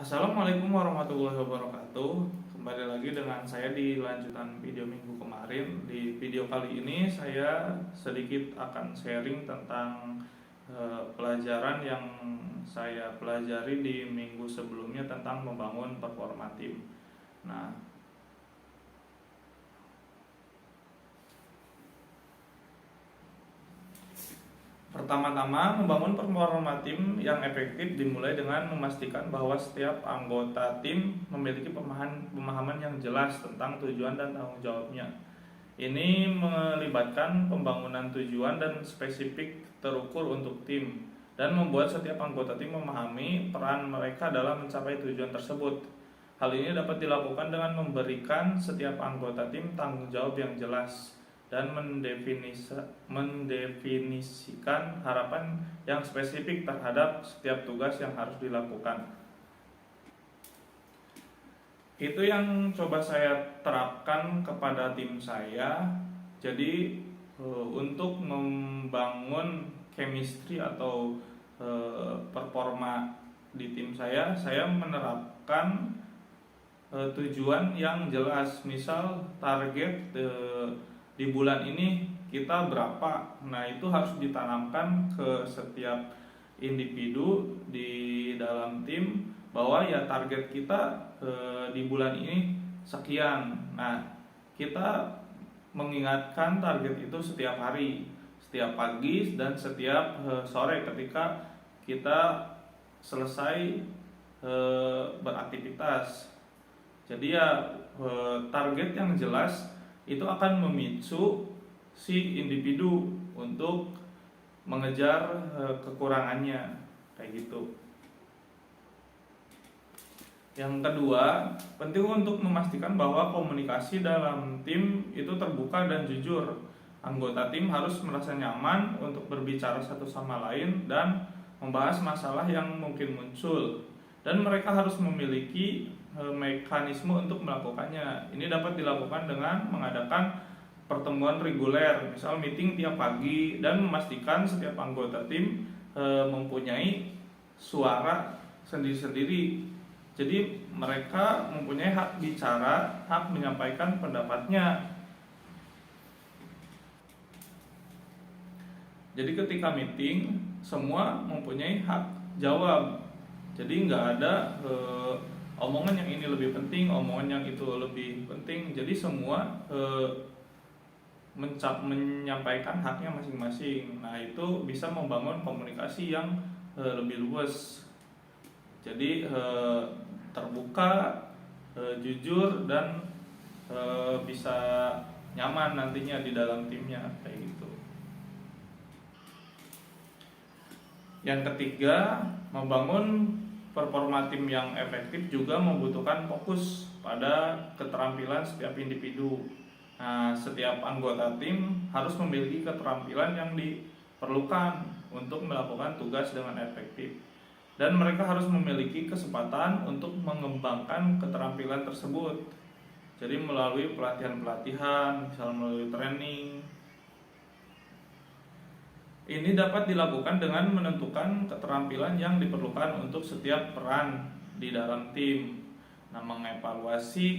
Assalamualaikum warahmatullahi wabarakatuh. Kembali lagi dengan saya di lanjutan video minggu kemarin. Di video kali ini saya sedikit akan sharing tentang pelajaran yang saya pelajari di minggu sebelumnya tentang membangun performa tim. Nah, pertama-tama, membangun performa tim yang efektif dimulai dengan memastikan bahwa setiap anggota tim memiliki pemahaman yang jelas tentang tujuan dan tanggung jawabnya. Ini melibatkan pembangunan tujuan dan spesifik terukur untuk tim, dan membuat setiap anggota tim memahami peran mereka dalam mencapai tujuan tersebut. Hal ini dapat dilakukan dengan memberikan setiap anggota tim tanggung jawab yang jelas dan mendefinisikan harapan yang spesifik terhadap setiap tugas yang harus dilakukan. Itu yang coba saya terapkan kepada tim saya. Jadi untuk membangun chemistry atau performa di tim saya menerapkan tujuan yang jelas. Misal target di bulan ini kita berapa, nah itu harus ditanamkan ke setiap individu di dalam tim bahwa ya target kita di bulan ini sekian. Nah, kita mengingatkan target itu setiap hari, setiap pagi dan setiap sore ketika kita selesai beraktivitas. Jadi ya target yang jelas itu akan memicu si individu untuk mengejar kekurangannya, kayak gitu. Yang kedua, penting untuk memastikan bahwa komunikasi dalam tim itu terbuka dan jujur. Anggota tim harus merasa nyaman untuk berbicara satu sama lain dan membahas masalah yang mungkin muncul, dan mereka harus memiliki mekanisme untuk melakukannya. Ini dapat dilakukan dengan mengadakan pertemuan reguler, misal meeting tiap pagi, dan memastikan setiap anggota tim mempunyai suara sendiri-sendiri. Jadi mereka mempunyai hak bicara, hak menyampaikan pendapatnya. Jadi ketika meeting semua mempunyai hak jawab. Jadi nggak ada omongan yang ini lebih penting, omongan yang itu lebih penting. Jadi semua menyampaikan haknya masing-masing. Nah, itu bisa membangun komunikasi yang lebih luas. Jadi terbuka, jujur, dan bisa nyaman nantinya di dalam timnya, kayak gitu. Yang ketiga, membangun performa tim yang efektif juga membutuhkan fokus pada keterampilan setiap individu. Nah, setiap anggota tim harus memiliki keterampilan yang diperlukan untuk melakukan tugas dengan efektif, dan mereka harus memiliki kesempatan untuk mengembangkan keterampilan tersebut. Jadi melalui pelatihan-pelatihan, misalnya melalui training. Ini dapat dilakukan dengan menentukan keterampilan yang diperlukan untuk setiap peran di dalam tim. Nah, mengevaluasi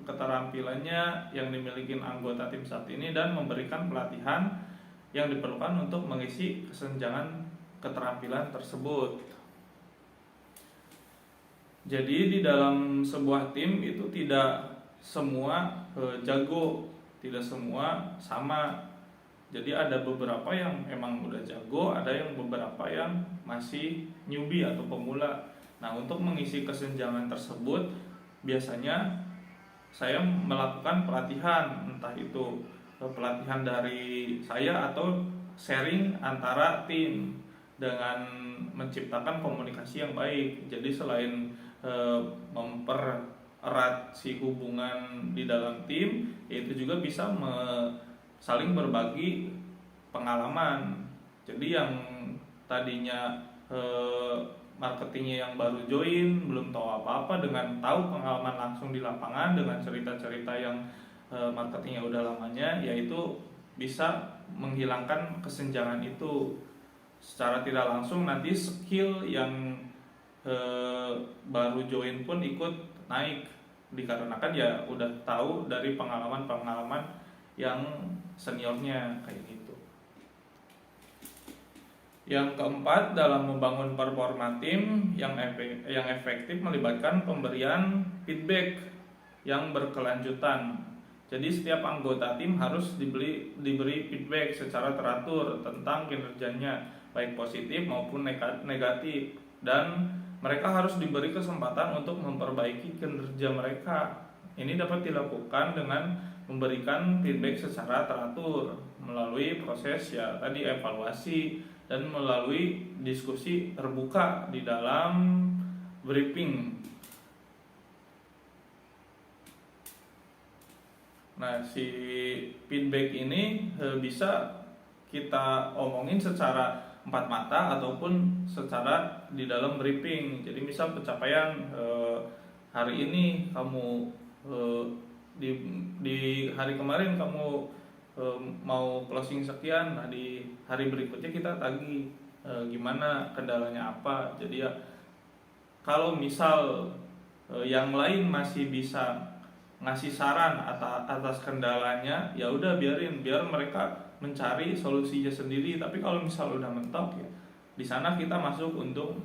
keterampilannya yang dimiliki anggota tim saat ini dan memberikan pelatihan yang diperlukan untuk mengisi kesenjangan keterampilan tersebut. Jadi di dalam sebuah tim itu tidak semua jago, tidak semua sama. Jadi ada beberapa yang emang udah jago, ada yang beberapa yang masih newbie atau pemula. Nah, untuk mengisi kesenjangan tersebut biasanya saya melakukan pelatihan, entah itu pelatihan dari saya atau sharing antara tim dengan menciptakan komunikasi yang baik. Jadi selain mempererat si hubungan di dalam tim, itu juga bisa saling berbagi pengalaman. Jadi yang tadinya marketingnya yang baru join, belum tahu apa-apa, dengan tahu pengalaman langsung di lapangan dengan cerita-cerita yang marketingnya udah lamanya, yaitu bisa menghilangkan kesenjangan itu. Secara tidak langsung nanti skill yang baru join pun ikut naik, dikarenakan ya udah tahu dari pengalaman-pengalaman yang seniornya kayak gitu. Yang keempat, dalam membangun performa tim yang efektif melibatkan pemberian feedback yang berkelanjutan. Jadi setiap anggota tim harus diberi feedback secara teratur tentang kinerjanya, baik positif maupun negatif, dan mereka harus diberi kesempatan untuk memperbaiki kinerja mereka. Ini dapat dilakukan dengan memberikan feedback secara teratur melalui proses ya tadi evaluasi dan melalui diskusi terbuka di dalam briefing. Nah, si feedback ini bisa kita omongin secara empat mata ataupun secara di dalam briefing. Jadi misal pencapaian hari ini kamu di hari kemarin kamu mau closing sekian, nah di hari berikutnya kita tagih gimana, kendalanya apa. Jadi ya kalau misal yang lain masih bisa ngasih saran atas kendalanya, ya udah biar mereka mencari solusinya sendiri. Tapi kalau misal udah mentok ya di sana kita masuk untuk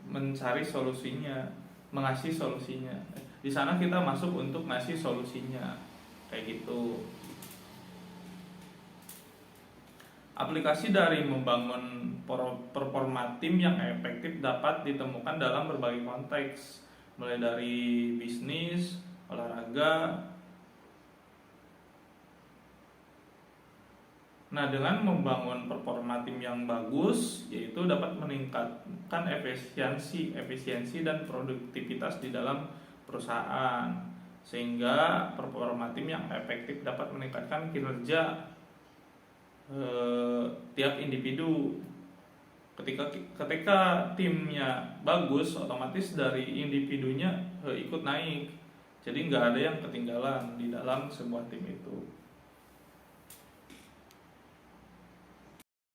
mencari solusinya, mengasih solusinya. Di sana kita masuk untuk ngasih solusinya. Kayak gitu. Aplikasi dari membangun performa tim yang efektif dapat ditemukan dalam berbagai konteks, mulai dari bisnis, olahraga. Nah, dengan membangun performa tim yang bagus, yaitu dapat meningkatkan efisiensi dan produktivitas di dalam perusahaan, sehingga performa tim yang efektif dapat meningkatkan kinerja tiap individu. Ketika timnya bagus, otomatis dari individunya ikut naik. Jadi nggak ada yang ketinggalan di dalam sebuah tim itu.